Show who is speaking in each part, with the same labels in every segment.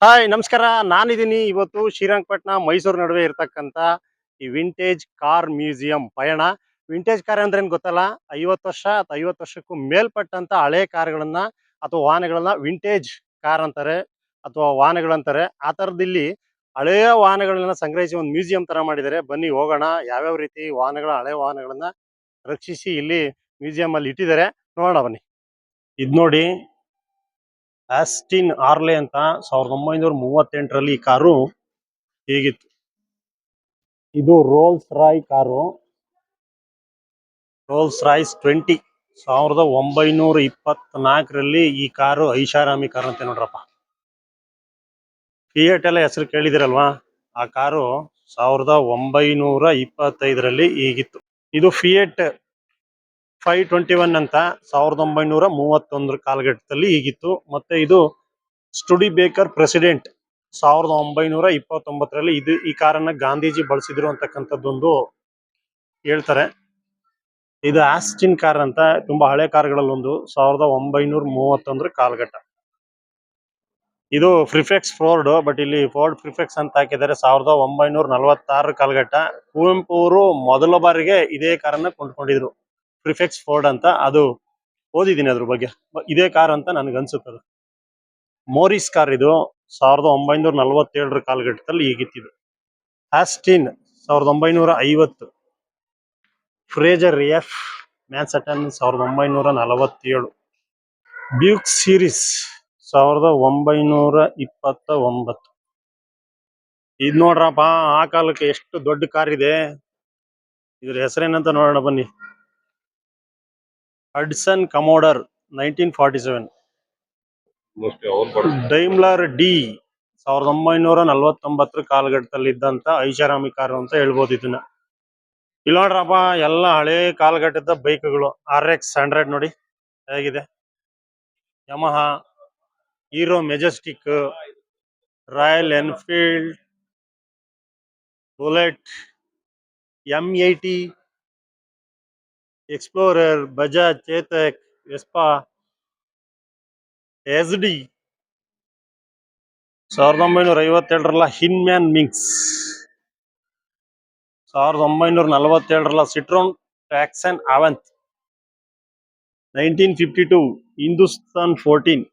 Speaker 1: Hi ನಮಸ್ಕಾರ. ನಾನಿದ್ದೀನಿ ಇವತ್ತು ಶ್ರೀರಂಗಪಟ್ಟಣ ಮೈಸೂರು ನಡುವೆ ಇರತಕ್ಕಂತ ಈ ವಿಂಟೇಜ್ ಕಾರ್ ಮ್ಯೂಸಿಯಂ ಪಯಣ. ವಿಂಟೇಜ್ ಕಾರ್ ಅಂದ್ರೆ ಏನ್ ಗೊತ್ತಲ್ಲ, 50 ವರ್ಷ ಅಥವಾ 50 ವರ್ಷಕ್ಕೂ ಮೇಲ್ಪಟ್ಟಂತ ಹಳೆ ಕಾರ್ಗಳನ್ನ ಅಥವಾ ವಾಹನಗಳನ್ನ ವಿಂಟೇಜ್ ಕಾರ್ ಅಂತಾರೆ ಅಥವಾ ವಾಹನಗಳಂತಾರೆ. ಆ ತರದ್ ಇಲ್ಲಿ ಹಳೆಯ ವಾಹನಗಳನ್ನ ಸಂಗ್ರಹಿಸಿ ಒಂದು ಮ್ಯೂಸಿಯಂ ತರ ಮಾಡಿದ್ದಾರೆ. ಬನ್ನಿ ಹೋಗೋಣ, ಯಾವ್ಯಾವ ರೀತಿ ವಾಹನಗಳ ಹಳೆ ವಾಹನಗಳನ್ನ ರಕ್ಷಿಸಿ ಇಲ್ಲಿ ಮ್ಯೂಸಿಯಂ ಅಲ್ಲಿ ಇಟ್ಟಿದ್ದಾರೆ, ನೋಡೋಣ ಬನ್ನಿ. ಇದ್ ನೋಡಿ, ಆಸ್ಟಿನ್ ಆರ್ಲೆ ಅಂತ 1938ರಲ್ಲಿ ಈ ಕಾರು ಹೇಗಿತ್ತು. ಇದು Rolls Royce car, Rolls Royce 20. 1924ರಲ್ಲಿ ಈ ಕಾರು ಐಷಾರಾಮಿ ಕಾರ್ ಅಂತ ನೋಡ್ರಪ್ಪ. ಫಿಯೇಟ್ ಎಲ್ಲ ಹೆಸರು ಕೇಳಿದಿರಲ್ವಾ, ಆ ಕಾರು 1925ರಲ್ಲಿ ಈಗಿತ್ತು. ಇದು ಫಿಯೇಟ್ 521 ಅಂತ 1931 ಕಾಲಘಟ್ಟದಲ್ಲಿ ಈಗಿತ್ತು. ಮತ್ತೆ ಇದು ಸ್ಟುಡಿ ಬೇಕರ್ ಪ್ರೆಸಿಡೆಂಟ್ 1929ರಲ್ಲಿ ಇದು ಈ ಕಾರನ್ನ ಗಾಂಧೀಜಿ ಬಳಸಿದ್ರು ಅಂತಕ್ಕಂಥದ್ದೊಂದು ಹೇಳ್ತಾರೆ. ಇದು ಆಸ್ಟಿನ್ ಕಾರ್ ಅಂತ, ತುಂಬಾ ಹಳೆ ಕಾರ್ಗಳಲ್ಲಿ ಒಂದು, 1931 ಕಾಲಘಟ್ಟ. ಇದು ಪ್ರಿಫೆಕ್ಸ್ ಫೋರ್ಡ್, ಬಟ್ ಇಲ್ಲಿ ಫೋರ್ಡ್ ಪ್ರಿಫೆಕ್ಸ್ ಅಂತ ಹಾಕಿದ್ದಾರೆ. 1946 ಕಾಲಘಟ್ಟ. ಕುವೆಂಪು ಅವರು ಮೊದಲ ಬಾರಿಗೆ ಇದೇ ಕಾರನ್ನ ಕೊಂಡ್ಕೊಂಡಿದ್ರು, ಪ್ರಿಫೆಕ್ಸ್ ಫೋರ್ಡ್ ಅಂತ. ಅದು ಓದಿದ್ದೀನಿ ಅದ್ರ ಬಗ್ಗೆ, ಇದೇ ಕಾರ್ ಅಂತ ನನ್ಗನ್ಸುತ್ತದು. ಮೋರಿಸ್ ಕಾರ್ ಇದು 1947 ಕಾಲಘಟ್ಟದಲ್ಲಿ ಈಗಿತ್ತಿದು. Austin 1950. Frazer F Manhattan 1947. Buick series 1929. ಇದ್ ನೋಡ್ರಪ್ಪ, ಆ ಕಾಲಕ್ಕೆ ಎಷ್ಟು ದೊಡ್ಡ ಕಾರ್ ಇದೆ. ಇದ್ರ ಹೆಸರೇನಂತ ನೋಡೋಣ ಬನ್ನಿ. Hudson commodore 1947. ಡೈಮ್ಲರ್ ಡಿ 1949 ಕಾಲಘಟ್ಟದಲ್ಲಿ ಇದ್ದಂತ ಐಷಾರಾಮಿ ಕಾರು ಅಂತ ಹೇಳ್ಬೋದು ಇದನ್ನ. ಇಲ್ಲಿ ನೋಡ್ರಪ್ಪ, ಎಲ್ಲ ಹಳೆ ಕಾಲಘಟ್ಟದ ಬೈಕ್ಗಳು. RX-100 ನೋಡಿ ಹೇಗಿದೆ. Yamaha, hero Majestic, royal Enfield, bullet, M80, explorer, Bajaj Chetak, Vespa, SD. 1957 ಹಿನ್ಮ್ಯಾನ್ ಮಿಂಕ್ಸ್. 1947 ಸಿಟ್ರೋನ್ ಟ್ಯಾಕ್ಸನ್ ಅವೆಂತ್. 1952 Hindustan 14.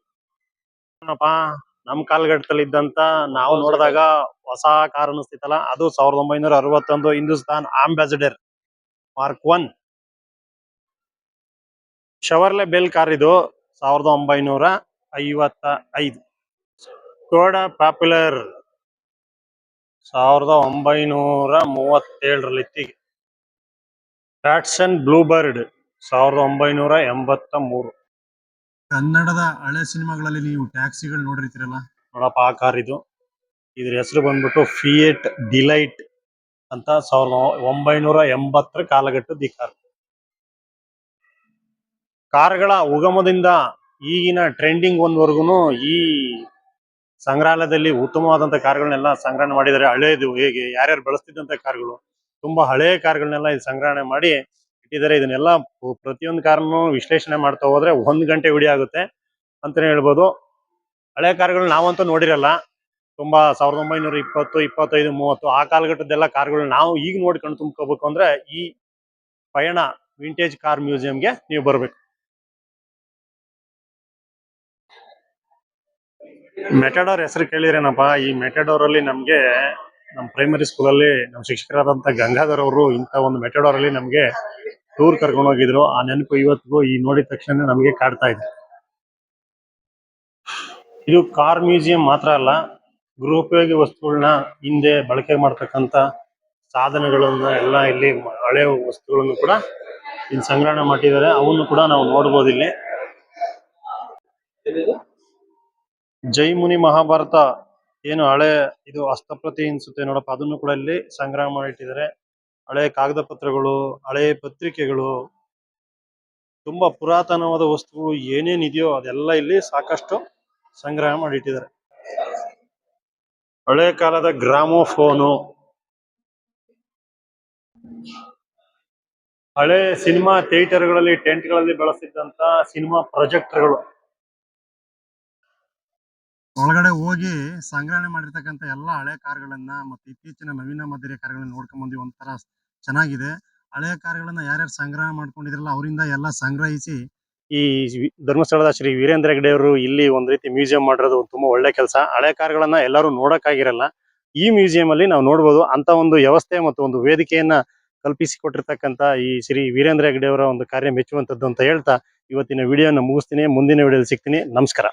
Speaker 1: ನಮ್ ಕಾಲಘಟ್ಟದಲ್ಲಿ ಇದ್ದಂತ, ನಾವು ನೋಡಿದಾಗ ಹೊಸ ಕಾರ್ ಅನಿಸ್ತಿತ್ತಲ್ಲ, ಅದು 1961 Hindustan Ambassador mark 1. Chevrolet Bel car ಇದು 1955. ಸ್ಕೋಡಾ ಪಾಪ್ಯುಲರ್ 1937ರಲ್ಲಿ. Datsun Bluebird 1983. ಕನ್ನಡದ ಹಳೆ ಸಿನಿಮಾಗಳಲ್ಲಿ ನೀವು ಟ್ಯಾಕ್ಸಿಗಳು ನೋಡಿರ್ತೀರಲ್ಲ, ನೋಡಪ್ಪ ಆ ಕಾರ್ ಇದು. ಇದ್ರ ಹೆಸರು ಬಂದ್ಬಿಟ್ಟು ಫಿಯೇಟ್ ಡಿಲೈಟ್ ಅಂತ. 1980 ಕಾಲಘಟ್ಟದ ಈ ಕಾರ್. ಕಾರ್ಗಳ ಉಗಮದಿಂದ ಈಗಿನ ಟ್ರೆಂಡಿಂಗ್ ಒಂದ್ವರೆಗೂ ಈ ಸಂಗ್ರಹಾಲಯದಲ್ಲಿ ಉತ್ತಮವಾದಂತ ಕಾರ್ಗಳನ್ನೆಲ್ಲ ಸಂಗ್ರಹಣೆ ಮಾಡಿದ್ದಾರೆ. ಹಳೇದು ಹೇಗೆ ಯಾರ್ಯಾರು ಬಳಸ್ತಿದ್ದಂತ ಕಾರ್ಗಳು, ತುಂಬಾ ಹಳೆ ಕಾರ್ಗಳನ್ನೆಲ್ಲ ಇದು ಸಂಗ್ರಹಣೆ ಮಾಡಿ ಇಟ್ಟಿದ್ದಾರೆ. ಇದನ್ನೆಲ್ಲ ಪ್ರತಿಯೊಂದು ಕಾರ್ನು ವಿಶ್ಲೇಷಣೆ ಮಾಡ್ತಾ ಹೋದ್ರೆ 1 ಗಂಟೆ ವಿಡಿಯೋ ಆಗುತ್ತೆ ಅಂತಾನೆ ಹೇಳ್ಬೋದು. ಹಳೆ ಕಾರ್ಗಳು ನಾವಂತೂ ನೋಡಿರಲ್ಲ, ತುಂಬಾ 1920, 25, 30 ಆ ಕಾಲಘಟ್ಟದೆಲ್ಲ ಕಾರ್ಗಳು ನಾವು ಈಗ ನೋಡಿ ಕಣ್ ತುಂಬ್ಕೋಬೇಕು ಅಂದ್ರೆ ಈ ಪಯಣ ವಿಂಟೇಜ್ ಕಾರ್ ಮ್ಯೂಸಿಯಂಗೆ ನೀವು ಬರ್ಬೇಕು. ಮೆಟಡೋರ್ ಹೆಸರು ಕೇಳಿರೇನಪ್ಪ. ಈ ಮೆಟಡೋರ್ ಅಲ್ಲಿ ನಮ್ಗೆ ನಮ್ಮ ಪ್ರೈಮರಿ ಸ್ಕೂಲಲ್ಲಿ ನಮ್ಮ ಶಿಕ್ಷಕರಾದಂತ ಗಂಗಾಧರ್ ಅವರು ಇಂಥ ಒಂದು ಮೆಟಡೋರ್ ಅಲ್ಲಿ ನಮ್ಗೆ ಟೂರ್ ಕರ್ಕೊಂಡು ಹೋಗಿದ್ರು. ಆ ನೆನಪು ಇವತ್ತಿಗೂ ಈ ನೋಡಿದ ತಕ್ಷಣ ನಮ್ಗೆ ಕಾಡ್ತಾ ಇದೆ. ಇದು ಕಾರ್ ಮ್ಯೂಸಿಯಂ ಮಾತ್ರ ಅಲ್ಲ, ಗೃಹೋಪಯೋಗಿ ವಸ್ತುಗಳನ್ನ ಹಿಂದೆ ಬಳಕೆ ಮಾಡ್ತಕ್ಕಂಥ ಸಾಧನಗಳನ್ನ ಎಲ್ಲ ಇಲ್ಲಿ, ಹಳೆ ವಸ್ತುಗಳನ್ನು ಕೂಡ ಇಲ್ಲಿ ಸಂಗ್ರಹಣೆ ಮಾಡಿದ್ದಾರೆ. ಅವನ್ನು ಕೂಡ ನಾವು ನೋಡ್ಬೋದು ಇಲ್ಲಿ. ಜೈಮುನಿ ಮಹಾಭಾರತ ಏನು ಹಳೆ ಇದು ಹಸ್ತಪ್ರತಿ ಅನ್ಸುತ್ತೆ ನೋಡಪ್ಪ, ಅದನ್ನು ಕೂಡ ಇಲ್ಲಿ ಸಂಗ್ರಹ ಮಾಡಿಟ್ಟಿದ್ದಾರೆ. ಹಳೆ ಕಾಗದ ಪತ್ರಗಳು, ಹಳೆ ಪತ್ರಿಕೆಗಳು, ತುಂಬಾ ಪುರಾತನವಾದ ವಸ್ತುಗಳು ಏನೇನಿದೆಯೋ ಅದೆಲ್ಲ ಇಲ್ಲಿ ಸಾಕಷ್ಟು ಸಂಗ್ರಹ ಮಾಡಿಟ್ಟಿದ್ದಾರೆ. ಹಳೆ ಕಾಲದ ಗ್ರಾಮೋಫೋನು, ಹಳೆ ಸಿನಿಮಾ ಥಿಯೇಟರ್ಗಳಲ್ಲಿ, ಟೆಂಟ್ಗಳಲ್ಲಿ ಬಳಸ್ತಿದ್ದಂತ ಸಿನಿಮಾ ಪ್ರೊಜೆಕ್ಟರ್ಗಳು. ಒಳಗಡೆ ಹೋಗಿ ಸಂಗ್ರಹಣೆ ಮಾಡಿರ್ತಕ್ಕಂಥ ಎಲ್ಲ ಹಳೆ ಕಾರ್ಗಳನ್ನ ಮತ್ತೆ ಇತ್ತೀಚಿನ ನವೀನ ಮಾದರಿಯ ಕಾರ್ಗಳನ್ನ ನೋಡ್ಕೊಂಡ್ ಬಂದ್ವಿ. ಒಂಥರ ಚೆನ್ನಾಗಿದೆ. ಹಳೆಯ ಕಾರ್ಗಳನ್ನ ಯಾರ್ಯಾರು ಸಂಗ್ರಹ ಮಾಡ್ಕೊಂಡಿದ್ರಲ್ಲ ಅವರಿಂದ ಎಲ್ಲ ಸಂಗ್ರಹಿಸಿ ಈ ಧರ್ಮಸ್ಥಳದ ಶ್ರೀ ವೀರೇಂದ್ರ ಹೆಗ್ಗಡೆ ಅವರು ಇಲ್ಲಿ ಒಂದ್ ರೀತಿ ಮ್ಯೂಸಿಯಂ ಮಾಡಿರೋದು ತುಂಬಾ ಒಳ್ಳೆ ಕೆಲಸ. ಹಳೆ ಕಾರ್ಗಳನ್ನ ಎಲ್ಲರೂ ನೋಡಕ್ಕಾಗಿರಲ್ಲ, ಈ ಮ್ಯೂಸಿಯಂ ಅಲ್ಲಿ ನಾವು ನೋಡ್ಬೋದು. ಅಂತ ಒಂದು ವ್ಯವಸ್ಥೆ ಮತ್ತು ಒಂದು ವೇದಿಕೆಯನ್ನ ಕಲ್ಪಿಸಿಕೊಟ್ಟಿರ್ತಕ್ಕಂಥ ಈ ಶ್ರೀ ವೀರೇಂದ್ರ ಹೆಗ್ಗಡೆ ಅವರ ಒಂದು ಕಾರ್ಯ ಮೆಚ್ಚುವಂತದ್ದು ಅಂತ ಹೇಳ್ತಾ ಇವತ್ತಿನ ವಿಡಿಯೋನ ಮುಗಿಸ್ತೀನಿ. ಮುಂದಿನ ವಿಡಿಯೋದಲ್ಲಿ ಸಿಗ್ತೀನಿ. ನಮಸ್ಕಾರ.